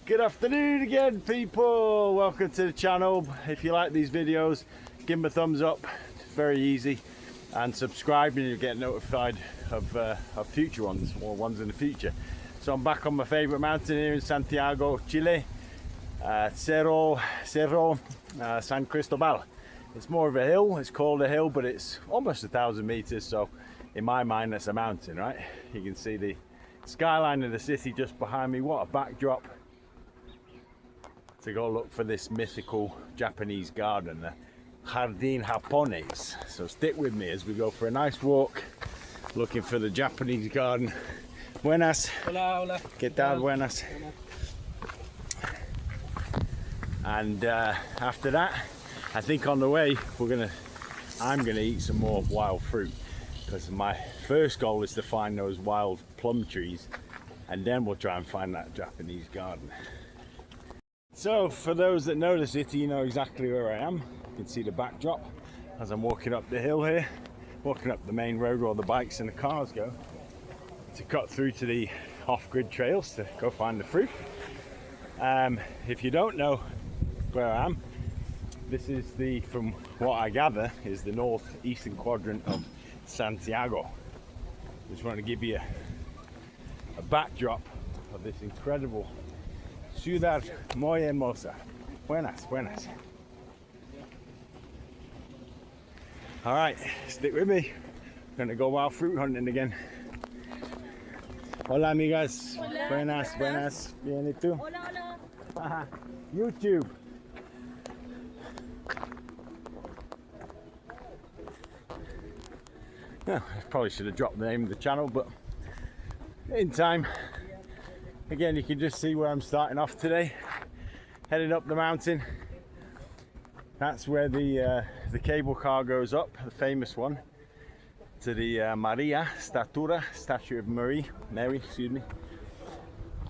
Good afternoon again, people. Welcome to the channel. If you like these videos, give them a thumbs up. It's very easy, and subscribe and you'll get notified of future ones or ones in the future. So I'm back on my favorite mountain here in Santiago, Chile, Cerro San Cristobal. It's more of a hill. It's called a hill, but it's almost 1,000 meters, so in my mind that's a mountain, right? You can see the skyline of the city just behind me. What a backdrop to go look for this mythical Japanese garden, the Jardín Japonés. So stick with me as we go for a nice walk looking for the Japanese garden. Buenas. Hola, hola. ¿Qué tal? Buenas. And after that, I think on the way I'm gonna eat some more wild fruit, because my first goal is to find those wild plum trees, and then we'll try and find that Japanese garden. So for those that know the city, you know exactly where I am. You can see the backdrop as I'm walking up the hill here, walking up the main road where all the bikes and the cars go, to cut through to the off-grid trails to go find the fruit. If you don't know where I am, this is from what I gather, is the northeastern quadrant of Santiago. Just want to give you a backdrop of this incredible ciudad muy hermosa. Buenas, buenas. All right, stick with me. I'm gonna go wild fruit hunting again. Hola, amigas. Hola. Buenas, buenas. Bien, ¿y tú? Hola, hola. YouTube. Yeah, I probably should have dropped the name of the channel, but in time. Again, you can just see where I'm starting off today, heading up the mountain. That's where the cable car goes up, the famous one, to the Maria Statura, statue of Mary, excuse me.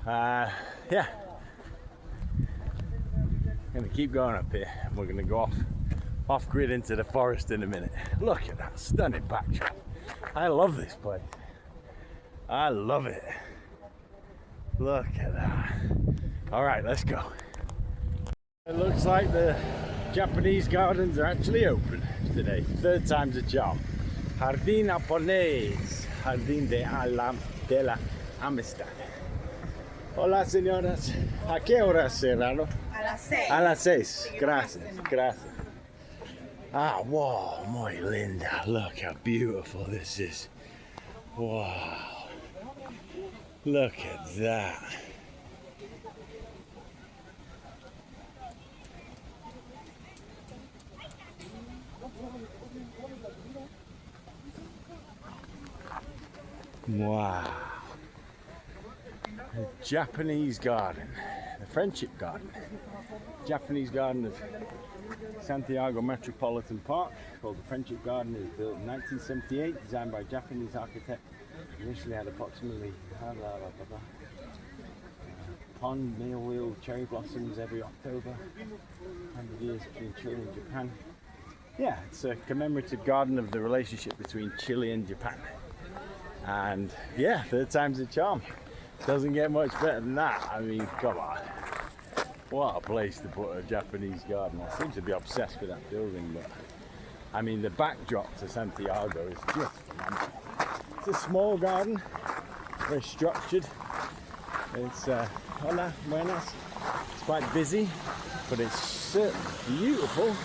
Yeah, I'm gonna keep going up here, and we're gonna go off grid into the forest in a minute. Look at that stunning backdrop. I love this place. I love it. Look at that. All right, let's go. It looks like the Japanese gardens are actually open today. Third time's a charm. Jardín Japonés, Jardín de la Amistad. Hola, señoras. ¿A qué hora cerrado? A las 6. A las 6. Gracias, gracias. Ah, wow, muy linda. Look how beautiful this is. Wow. Look at that. Wow. The Japanese garden, the friendship garden. Japanese garden of Santiago Metropolitan Park, called the Friendship Garden, is built in 1978, designed by a Japanese architect. Initially had approximately pond, meal wheel, cherry blossoms every October. 100 years between Chile and Japan. Yeah, it's a commemorative garden of the relationship between Chile and Japan. And yeah, third time's a charm. Doesn't get much better than that. I mean, come on. What a place to put a Japanese garden. I seem to be obsessed with that building, but I mean, the backdrop to Santiago is just phenomenal. It's a small garden, very structured. It's hola, buenas. It's quite busy, but it's certainly beautiful.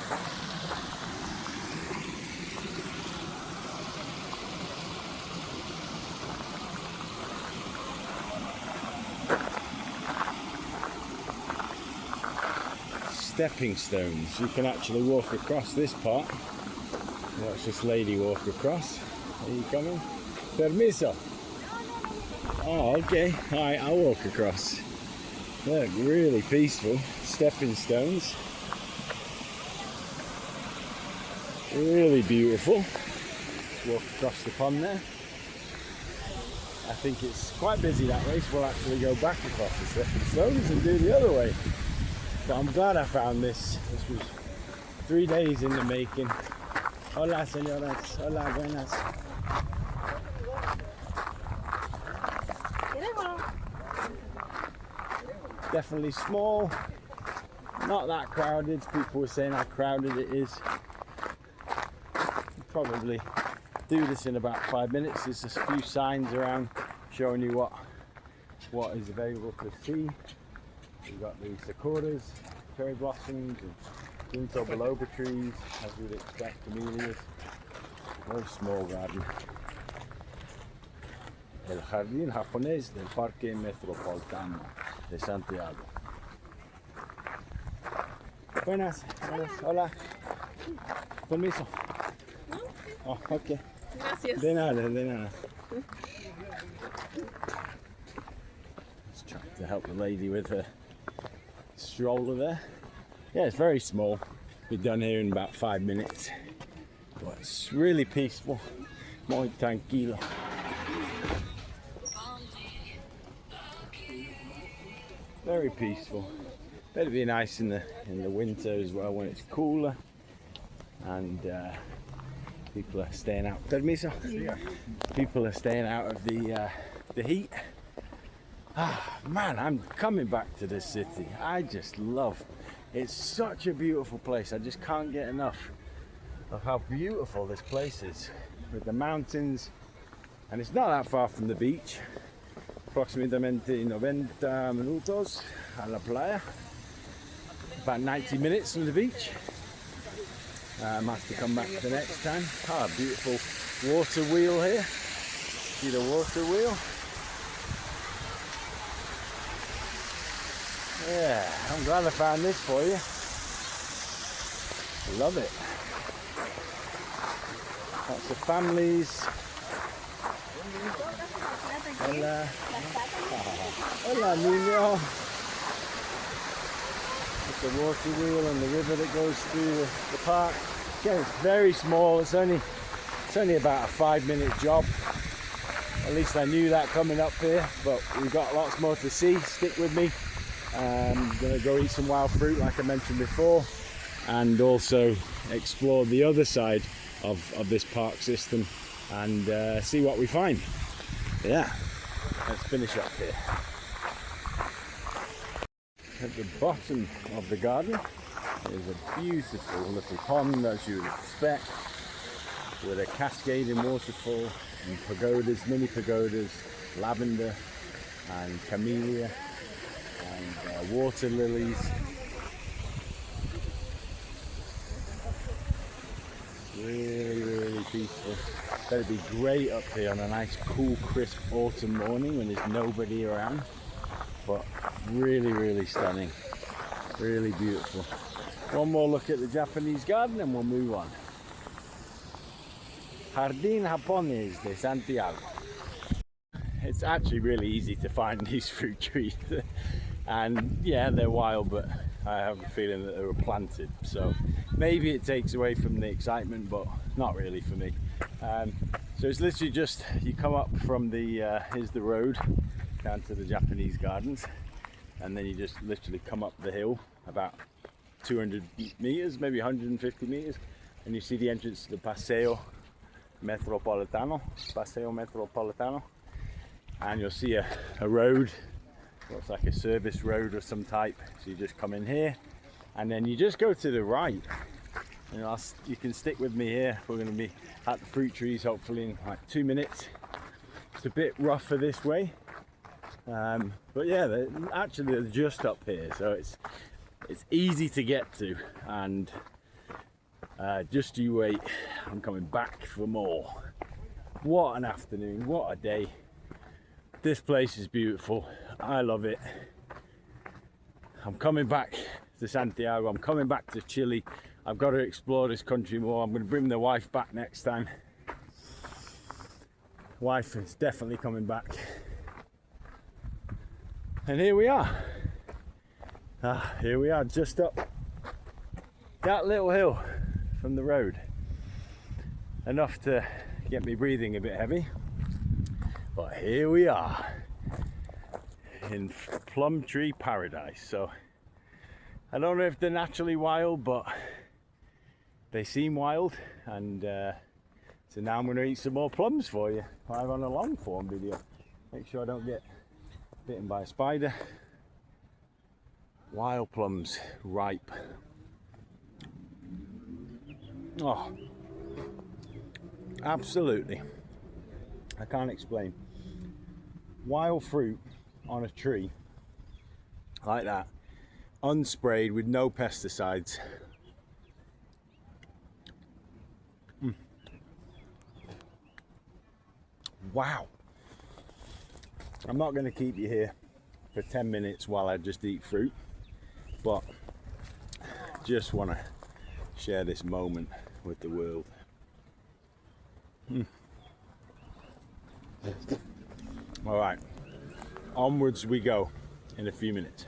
Stepping stones. You can actually walk across this part. Watch this lady walk across. Are you coming? Permiso. Oh, okay. Alright, I'll walk across. Look, really peaceful. Stepping stones. Really beautiful. Walk across the pond there. I think it's quite busy that way, so we'll actually go back across the stepping stones and do the other way. But I'm glad I found this. This was 3 days in the making. Hola, señoras. Hola, buenas. definitely small, not that crowded. People were saying how crowded it is. Probably do this in about 5 minutes. There's a few signs around showing you what is available to see. We've got the sakuras, cherry blossoms, and junto biloba trees, as you'd expect, camellias. Very small garden. El Jardín Japonés del Parque Metropolitano de Santiago. Buenas, buenas, hola. Permiso. Oh, okay. Gracias. De nada, de nada. Just trying to help the lady with her stroller there. Yeah, it's very small. Be done here in about 5 minutes. But it's really peaceful. Muy tranquilo. Very peaceful. Better be nice in the winter as well when it's cooler and people are staying out. Permiso. People are staying out of the heat. Ah man, I'm coming back to this city. I just love. It's such a beautiful place. I just can't get enough of how beautiful this place is with the mountains, and it's not that far from the beach. Aproximadamente 90 minutos a la playa. About 90 minutes from the beach. I have to come back the next time. Ah, beautiful water wheel here. See the water wheel? Yeah, I'm glad I found this for you. Love it. Lots of families. Hola. Hola, niño. It's the water wheel and the river that goes through the park. Again, it's very small. It's only about a 5-minute job. At least I knew that coming up here. But we've got lots more to see. Stick with me. I'm gonna go eat some wild fruit, like I mentioned before, and also explore the other side of this park system and see what we find. Yeah, let's finish up here. At the bottom of the garden is a beautiful little pond, as you would expect, with a cascading waterfall and pagodas, mini pagodas, lavender and camellia and water lilies. Really peaceful. Better be great up here on a nice cool crisp autumn morning when there's nobody around, but really stunning, really beautiful. One more look at the Japanese garden and we'll move on. Jardín Japonés de Santiago. It's actually really easy to find these fruit trees and yeah, they're wild, but I have a feeling that they were planted, so maybe it takes away from the excitement, but not really for me. So it's literally just, you come up from the here's the road down to the Japanese gardens, and then you just literally come up the hill about 200 meters, maybe 150 meters, and you see the entrance to the Paseo Metropolitano, and you'll see a road. Looks like a service road of some type. So you just come in here and then you just go to the right. And you can stick with me here. We're going to be at the fruit trees hopefully in like 2 minutes. It's a bit rougher this way, but yeah, they're just up here, so it's easy to get to. And just you wait, I'm coming back for more. What an afternoon, what a day. This place is beautiful. I love it. I'm coming back to Santiago. I'm coming back to Chile. I've got to explore this country more. I'm going to bring the wife back next time. Wife is definitely coming back. And here we are. Here we are, just up that little hill from the road. Enough to get me breathing a bit heavy. But here we are in plum tree paradise. So I don't know if they're naturally wild, but they seem wild. And so now I'm going to eat some more plums for you, live on a long form video. Make sure I don't get bitten by a spider. Wild plums, ripe. Oh, absolutely. I can't explain. Wild fruit on a tree like that, unsprayed with no pesticides. Wow. I'm not going to keep you here for 10 minutes while I just eat fruit, but just want to share this moment with the world. All right, onwards we go in a few minutes.